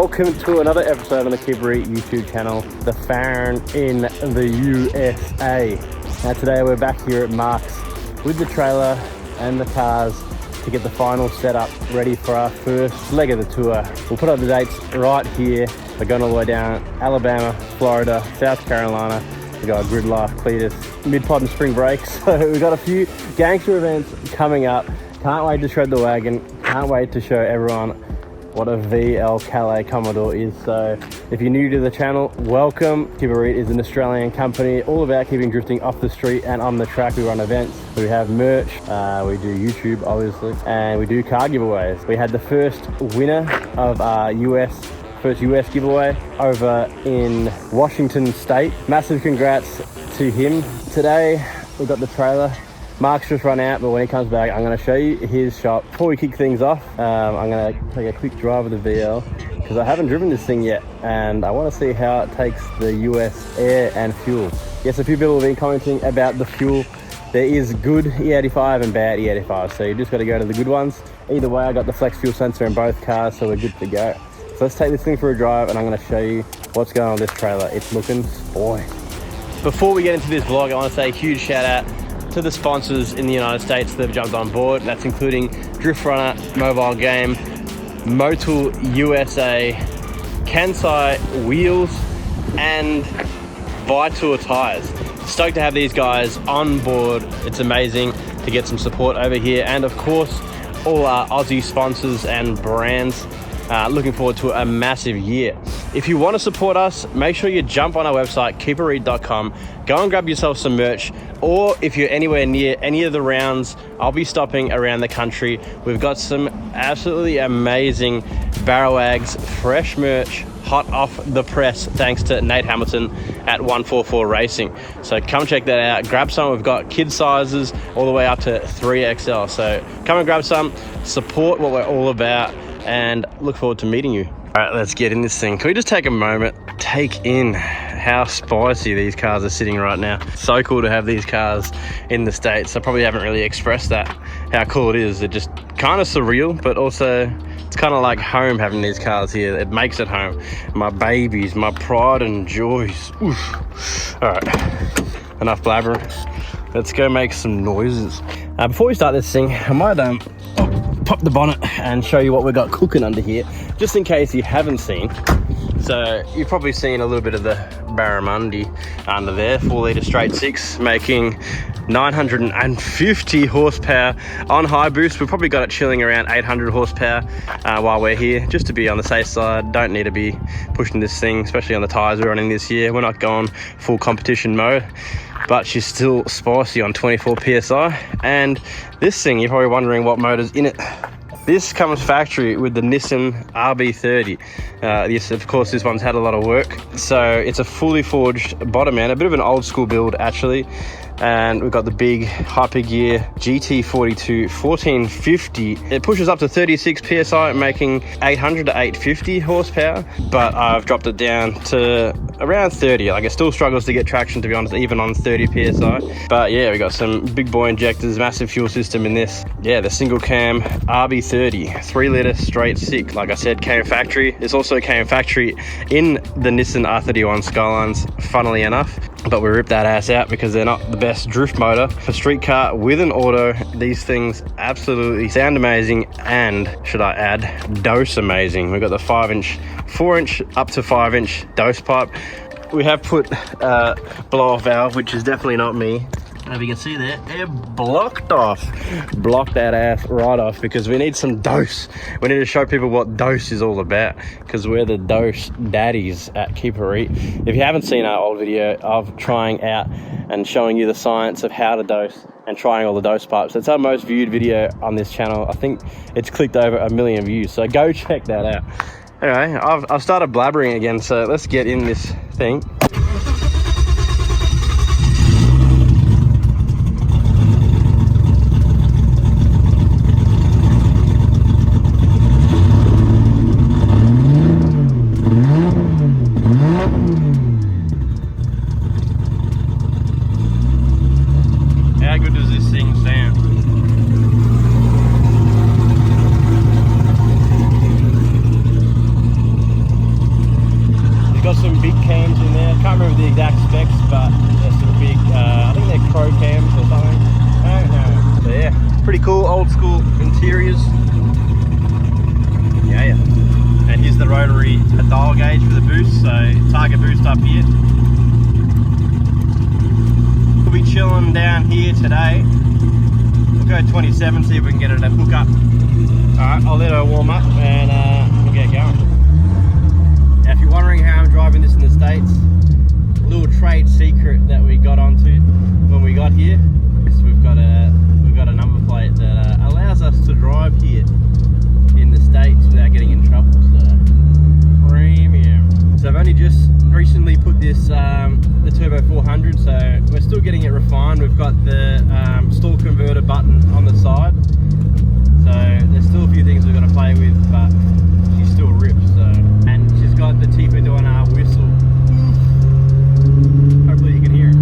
Welcome to another episode on the Reet YouTube channel, the Farron in the USA. Now today we're back here at Mark's with the trailer and the cars to get the final setup ready for our first leg of the tour. We'll put up the dates right here. We're going all the way down Alabama, Florida, South Carolina. We've got Grid Life, Cletus, mid-pod and spring break. So we've got a few gangster events coming up. Can't wait to shred the wagon. Can't wait to show everyone what a VL Calais Commodore is. So if you're new to the channel, welcome. Reet is an Australian company all about keeping drifting off the street and on the track. We run events, we have merch, we do YouTube obviously, and we do car giveaways. We had the first winner of our first US giveaway over in Washington State. Massive congrats to him. Today we've got the trailer. Mark's just run out, but when he comes back, I'm going to show you his shop. Before we kick things off, I'm going to take a quick drive of the VL because I haven't driven this thing yet, and I want to see how it takes the US air and fuel. Yes, a few people have been commenting about the fuel. There is good E85 and bad E85, so you just got to go to the good ones. Either way, I got the flex fuel sensor in both cars, so we're good to go. So let's take this thing for a drive, and I'm going to show you what's going on with this trailer. It's looking spoiled. Before we get into this vlog, I want to say a huge shout out to the sponsors in the United States that have jumped on board. That's including Drift Runner, Mobile Game, Motul USA, Kansai Wheels, and Vitor Tires. Stoked to have these guys on board. It's amazing to get some support over here, and of course all our Aussie sponsors and brands. Looking forward to a massive year. If you want to support us, make sure you jump on our website, keepareet.com, go and grab yourself some merch, or if you're anywhere near any of the rounds, I'll be stopping around the country. We've got some absolutely amazing Barrowags fresh merch, hot off the press, thanks to Nate Hamilton at 144 Racing. So come check that out, grab some. We've got kid sizes all the way up to 3XL. So come and grab some, support what we're all about, and look forward to meeting you. All right, let's get in this thing. Can we just take a moment, take in how spicy these cars are sitting right now. So cool to have these cars in the States. I probably haven't really expressed that, how cool it is. They're just kind of surreal, but also it's kind of like home having these cars here. It makes it home. My babies, my pride and joys. Oof. All right, enough blabbering. Let's go make some noises. Before we start this thing, I might pop the bonnet and show you what we've got cooking under here, just in case you haven't seen. So you've probably seen a little bit of the barramundi under there, 4-litre straight six, making 950 horsepower on high boost. We've probably got it chilling around 800 horsepower while we're here, just to be on the safe side. Don't need to be pushing this thing, especially on the tyres we're running this year. We're not going full competition mode, but she's still spicy on 24 PSI. And this thing, you're probably wondering what motor's in it. This comes factory with the Nissan RB30. Of course, this one's had a lot of work. So it's a fully forged bottom end, a bit of an old school build actually. And we've got the big Hypergear GT42 1450. It pushes up to 36 PSI, making 800 to 850 horsepower, but I've dropped it down to around 30. Like, it still struggles to get traction, to be honest, even on 30 PSI. But yeah, we got some big boy injectors, massive fuel system in this. Yeah, the single cam RB30, 3-litre straight six. Like I said, came factory. This also came factory in the Nissan R31 Skylines, funnily enough. But we ripped that ass out because they're not the best drift motor. For street car with an auto, these things absolutely sound amazing, and, should I add, dose amazing. We've got the 5-inch, 4-inch up to 5-inch dose pipe. We have put blow-off valve, which is definitely not me. If you can see there, they're blocked off. Block that ass right off, because we need some dose. We need to show people what dose is all about, because we're the dose daddies at Reet. If you haven't seen our old video of trying out and showing you the science of how to dose and trying all the dose pipes, it's our most viewed video on this channel. I think it's clicked over 1 million views, so go check that out. Anyway, I've started blabbering again, so let's get in this thing. How good does this thing sound? dial gauge for the boost, so target boost up here. We'll be chilling down here today. We'll go 27, see if we can get it to hook up. Alright, I'll let her warm up and we'll get going. Now, if you're wondering how I'm driving this in the States, a little trade secret that we got onto when we got here is we've got a number plate that allows us to drive here in the States without getting in trouble. So premium. So I've only just recently put this the Turbo 400, so we're still getting it refined. We've got the stall converter button on the side, so there's still a few things we've got to play with, but she still rips. So, and she's got the Tifa doing our whistle. Hopefully you can hear it.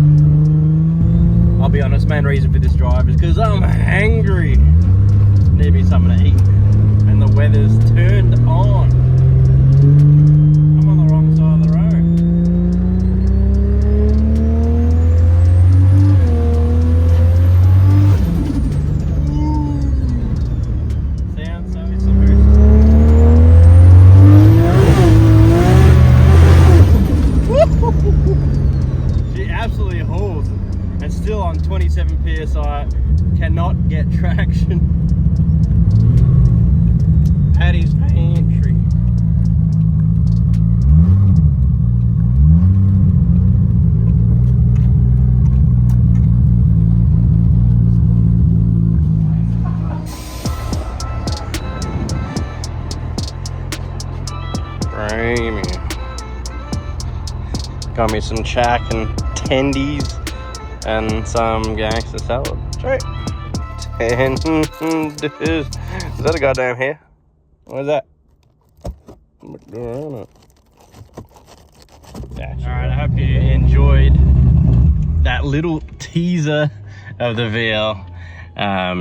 I'll be honest, main reason for this drive is because I'm hangry. Need me something to eat, and the weather's turned on. I'm on the wrong side of the road. Sounds so smooth. She absolutely hauls, and still on 27 psi, cannot get traction. Paddy's pantry. Creamy. Got me some chack and tendies and some gangster salad. Straight. Is that a goddamn hair? What is that? Alright, I hope you enjoyed that little teaser of the VL.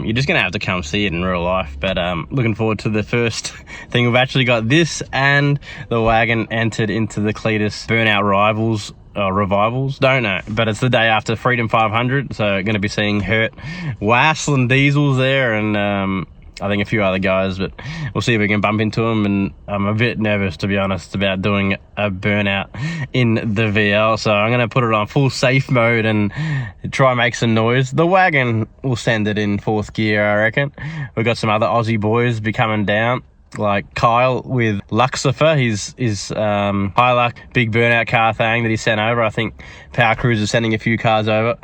You're just gonna have to come see it in real life, but looking forward to the first thing. We've actually got this and the wagon entered into the Cletus Burnout Revivals, don't know, but it's the day after Freedom 500, so going to be seeing Hurt, Wassland Diesels there, and I think a few other guys, but we'll see if we can bump into them. And I'm a bit nervous, to be honest, about doing a burnout in the VL, so I'm going to put it on full safe mode and try and make some noise. The wagon will send it in fourth gear, I reckon. We've got some other Aussie boys be coming down, like Kyle with Luxifer, his Hilux big burnout car thing that he sent over. I think Power Cruise is sending a few cars over,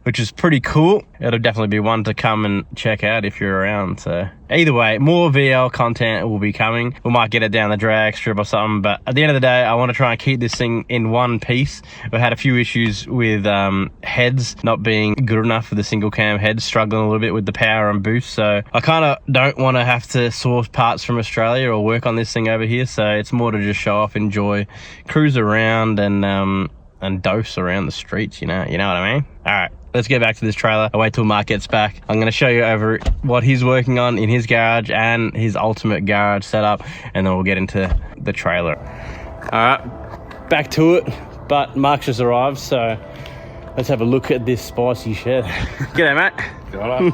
which is pretty cool. It'll definitely be one to come and check out if you're around. So either way, more VL content will be coming. We might get it down the drag strip or something, but at the end of the day, I want to try and keep this thing in one piece. We had a few issues with heads not being good enough for the single cam heads, struggling a little bit with the power and boost. So I kind of don't want to have to source parts from Australia or work on this thing over here. So it's more to just show off, enjoy, cruise around, and dose around the streets, you know what I mean? All right, let's get back to this trailer. I'll wait till Mark gets back. I'm going to show you over what he's working on in his garage and his ultimate garage setup, and then we'll get into the trailer. All right, back to it, but Mark's just arrived, so let's have a look at this spicy shed. G'day, mate. Got it.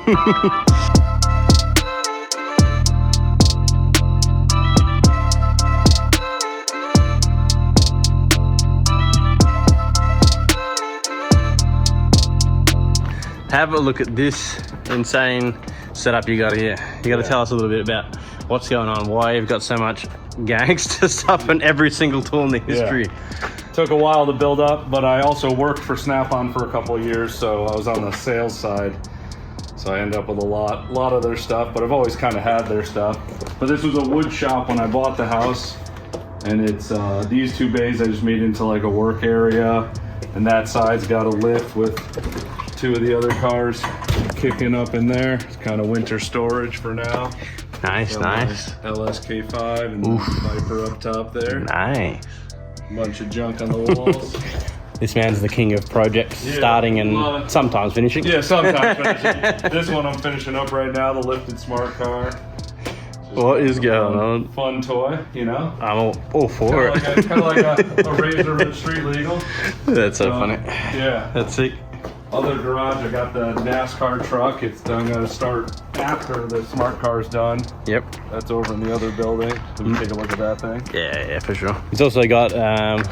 Have a look at this insane setup you got here. You got to tell us a little bit about what's going on, why you've got so much gangster stuff in every single tool in the history. Took a while to build up, but I also worked for Snap-on for a couple of years, so I was on the sales side. So I ended up with a lot of their stuff, but I've always kind of had their stuff. But this was a wood shop when I bought the house, and it's these two bays I just made into like a work area, and that side's got a lift with two of the other cars kicking up in there. It's kind of winter storage for now. Nice, nice. LSK5 and Viper up top there. Nice. Bunch of junk on the walls. This man's the king of projects, starting and sometimes finishing. Yeah, sometimes finishing. This one I'm finishing up right now, the lifted smart car. What is going on? Fun toy, you know? I'm all for it. Kind of like a razor but street legal. That's so funny. Yeah. That's sick. Other garage, I got the NASCAR truck. I'm gonna start after the smart car's done. Yep. That's over in the other building. So we take a look at that thing. Yeah, for sure. He's also got,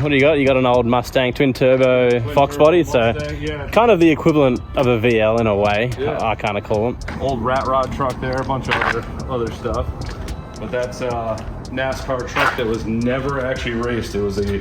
what do you got? You got an old Mustang twin turbo Fox body, so yeah. kind of the equivalent of a VL in a way. Yeah. I kind of call it. Old rat rod truck there, a bunch of other stuff. But that's a NASCAR truck that was never actually raced. It was a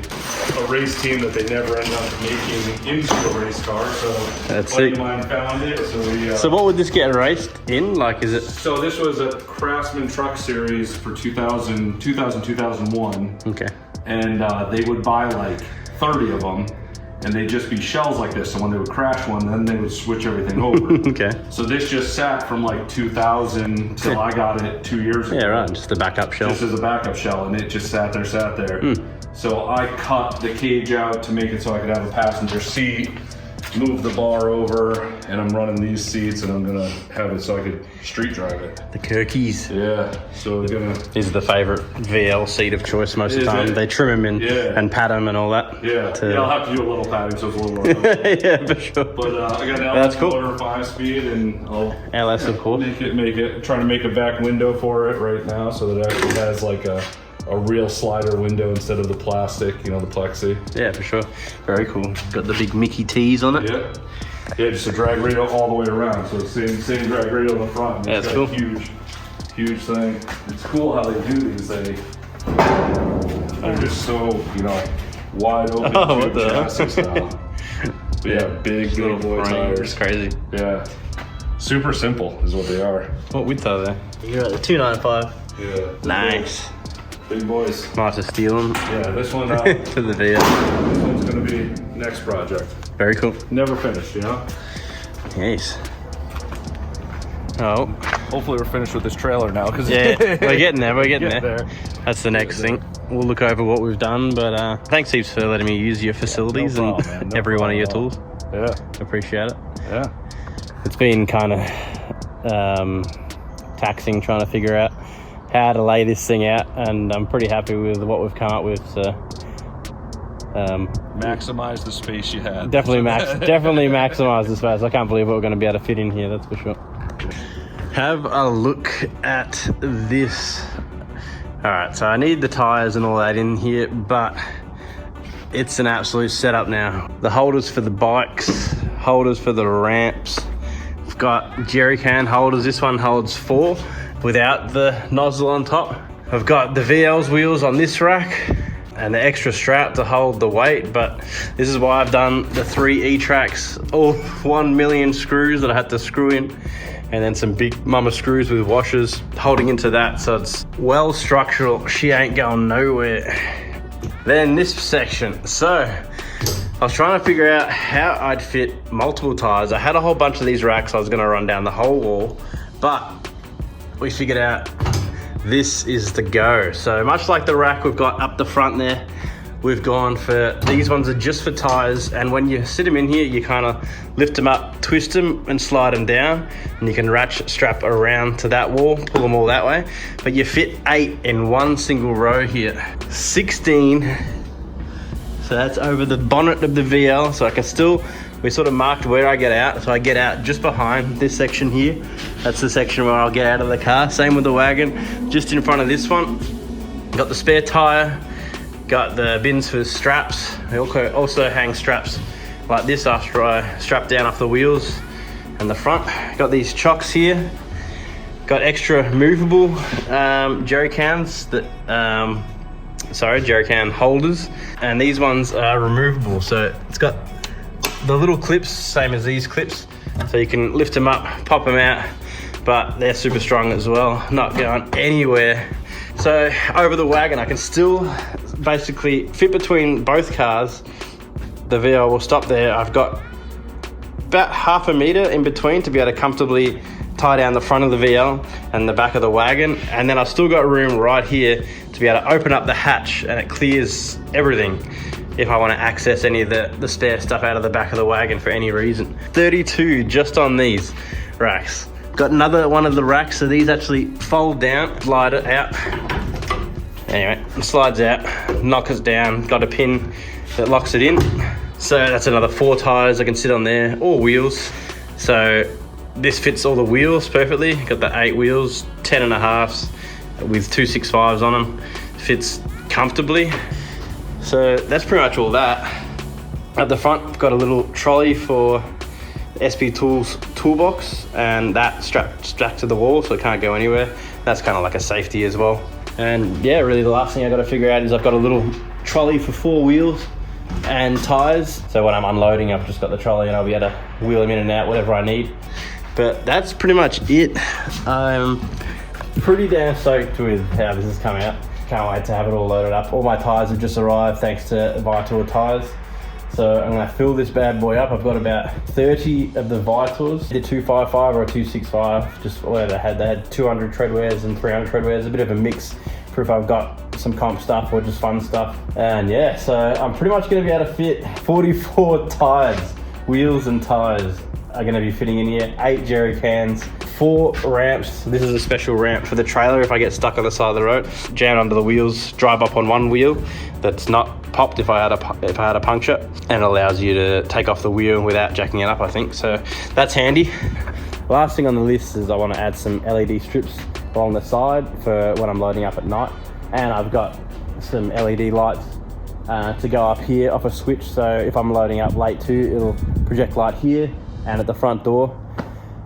race team that they never ended up making into a race car. So that's a buddy it. of mine found it. So we. So what would this get raced in? Like, is it? So this was a Craftsman Truck Series for 2001. Okay. And they would buy like 30 of them. And they'd just be shells like this. So when they would crash one, then they would switch everything over. Okay. So this just sat from like 2000 till I got it 2 years ago. Yeah, right. Just a backup shell. Just as a backup shell, and it just sat there. So I cut the cage out to make it so I could have a passenger seat, move the bar over, and I'm running these seats, and I'm gonna have it so I could street drive it. The Kirkies. Yeah, so we're gonna... These are the favourite VL seat of choice most of the time. They trim them and pat them and all that. Yeah, I'll have to do a little padding so it's a little more. Yeah, for sure. But I got an That's LS cool. motor, 5-speed, and I'll LS, of course. make it. Trying to make a back window for it right now, so that it actually has like a real slider window instead of the plastic, the plexi. Yeah, for sure. Very cool. Got the big Mickey T's on it. Yeah. Yeah, just a drag radial all the way around. So same drag radial in the front. Yeah, that's cool. Huge thing. It's cool how they do these. They're just so, wide open what the chassis style. But yeah, big little boy tires. It's crazy. Yeah. Super simple is what they are. What width are they? You're at the 295. Yeah. Nice. Big boys. Might have to steal them Yeah, this one to the VL. this one's gonna be next project. Very cool. Never finished, Yes. Oh. Hopefully we're finished with this trailer now, because Yeah, we're getting there. We're getting Get there. That's the next thing. We'll look over what we've done, but thanks heaps for letting me use your facilities problem, man. and No every one of your problem tools. Yeah. Appreciate it. Yeah. It's been kind of taxing trying to figure out how to lay this thing out, and I'm pretty happy with what we've come up with. So Maximize the space you had. definitely maximize the space. I can't believe what we're going to be able to fit in here, that's for sure. Have a look at this. All right, so I need the tires and all that in here, but it's an absolute setup now. The holders for the bikes, holders for the ramps. We've got jerry can holders. This one holds 4 without the nozzle on top. I've got the VL's wheels on this rack and the extra strap to hold the weight, but this is why I've done the 3 E-tracks, all 1 million screws that I had to screw in, and then some big mama screws with washers holding into that, so it's well structural. She ain't going nowhere. Then this section. So I was trying to figure out how I'd fit multiple tires. I had a whole bunch of these racks I was gonna run down the whole wall, but we figured out this is the go. So much like the rack we've got up the front there, we've gone for, these ones are just for tires, and when you sit them in here, you kind of lift them up, twist them and slide them down, and you can ratchet strap around to that wall, pull them all that way, but you fit 8 in one single row here. 16, so that's over the bonnet of the VL, so I can still, we sort of marked where I get out, so I get out just behind this section here. That's the section where I'll get out of the car. Same with the wagon, just in front of this one. Got the spare tire, got the bins for the straps. I also hang straps like this after I strap down off the wheels and the front. Got these chocks here. Got extra movable jerry cans that, jerry can holders. And these ones are removable. So it's got the little clips, same as these clips. So you can lift them up, pop them out, but they're super strong as well, not going anywhere. So over the wagon, I can still basically fit between both cars. The VL will stop there. I've got about 1/2 meter in between to be able to comfortably tie down the front of the VL and the back of the wagon. And then I've still got room right here to be able to open up the hatch, and it clears everything if I want to access any of the spare stuff out of the back of the wagon for any reason. 32 just on these racks. Got another one of the racks, so these actually fold down, slide it out. Anyway, it slides out, knock it down, got a pin that locks it in. So that's another 4 tires I can sit on there, or wheels. So this fits all the wheels perfectly. Got the 8 wheels, 10.5s with 265s on them. Fits comfortably. So that's pretty much all that. At the front, I've got a little trolley for SP Tools toolbox, and that strapped to the wall so it can't go anywhere. That's kind of like a safety as well. And yeah, really the last thing I got to figure out is I've got a little trolley for 4 wheels and tires. So when I'm unloading, I've just got the trolley and I'll be able to wheel them in and out, whatever I need. But that's pretty much it. I'm pretty damn stoked with how this has come out. Can't wait to have it all loaded up. All my tires have just arrived thanks to Vitor Tires. So I'm gonna fill this bad boy up. I've got about 30 of the Vitors, a 255 or a 265, just whatever they had. They had 200 treadwears and 300 treadwears, a bit of a mix for if I've got some comp stuff or just fun stuff. And yeah, so I'm pretty much gonna be able to fit 44 tires, wheels and tires are gonna be fitting in here, 8 jerry cans, 4 ramps. This is a special ramp for the trailer if I get stuck on the side of the road. Jam under the wheels, drive up on one wheel that's not popped if I had a puncture, and it allows you to take off the wheel without jacking it up, I think. So that's handy. Last thing on the list is I want to add some LED strips along the side for when I'm loading up at night. And I've got some LED lights to go up here off a switch. So if I'm loading up late too, it'll project light here and at the front door.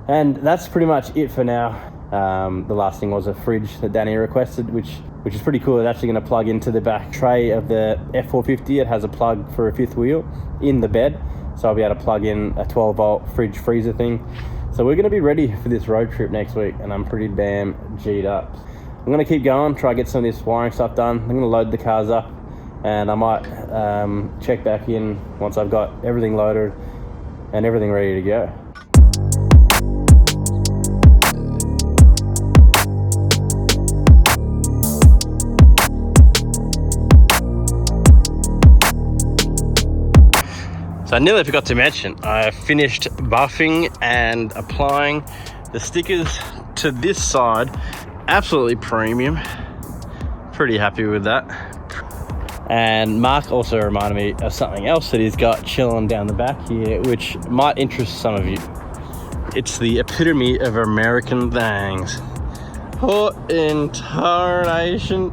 And that's pretty much it for now. The last thing was a fridge that Danny requested, which is pretty cool. It's actually going to plug into the back tray of the F450. It has a plug for a 5th wheel in the bed, so I'll be able to plug in a 12-volt fridge freezer thing. So we're going to be ready for this road trip next week, and I'm pretty damn G'd up. I'm going to keep going, try to get some of this wiring stuff done. I'm going to load the cars up, and I might check back in once I've got everything loaded and everything ready to go. So I nearly forgot to mention, I finished buffing and applying the stickers to this side. Absolutely premium. Pretty happy with that. And Mark also reminded me of something else that he's got chilling down the back here, which might interest some of you. It's the epitome of American things. What in tarnation?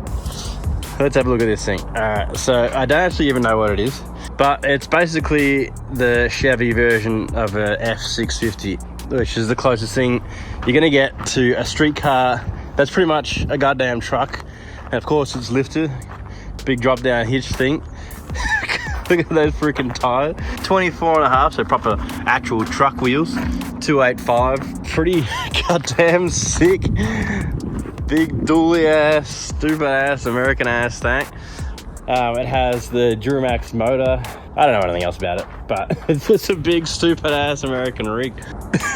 Let's have a look at this thing. Alright, so I don't actually even know what it is, but it's basically the Chevy version of a F650, which is the closest thing you're gonna get to a street car that's pretty much a goddamn truck. And of course it's lifted, big drop down hitch thing. Look at those freaking tires. 24.5, so proper actual truck wheels. 285, pretty goddamn sick. Big dually ass, stupid ass, American ass tank. It has the Duramax motor. I don't know anything else about it, but it's just a big stupid ass American rig.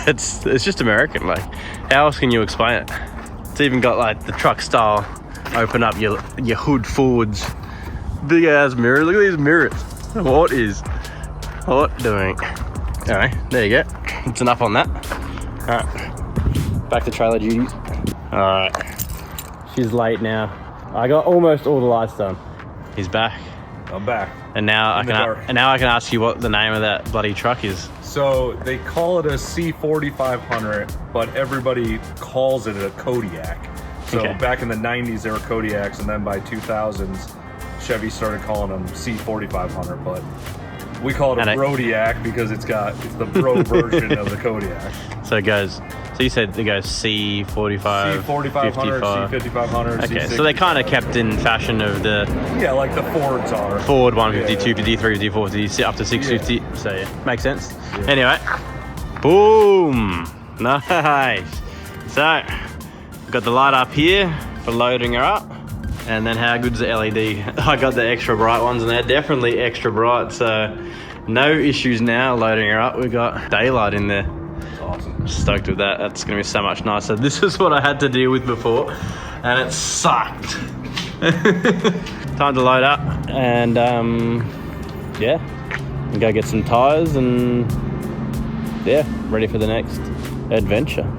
It's just American. Like, how else can you explain it? It's even got like the truck style. Open up your hood forwards. Big ass mirror. Look at these mirrors. What doing? Anyway, there you go. It's enough on that. All right, back to trailer duties. All right. She's late now. I got almost all the lights done. He's back. I'm back. And now I can ask you what the name of that bloody truck is. So they call it a C4500, but everybody calls it a Kodiak. So Okay. back in the 90s, there were Kodiaks, and then by 2000s, Chevy started calling them C4500, but we call it a Brodiac because it's the Bro version of the Kodiak. So it goes, so you said it goes C45, C4500, C5500, Okay, C60. so they kind of kept in fashion of the Yeah, like the Fords are. Ford 150, Yeah. 250, 350, 450, up to 650. Yeah. So yeah, makes sense. Yeah. Anyway, boom, nice. So, got the light up here for loading her up. And then how good's the LED? I got the extra bright ones and they're definitely extra bright. So no issues now loading her up. We got daylight in there. That's awesome. Stoked with that. That's gonna be so much nicer. This is what I had to deal with before and it sucked. Time to load up and yeah, go get some tires and yeah, ready for the next adventure.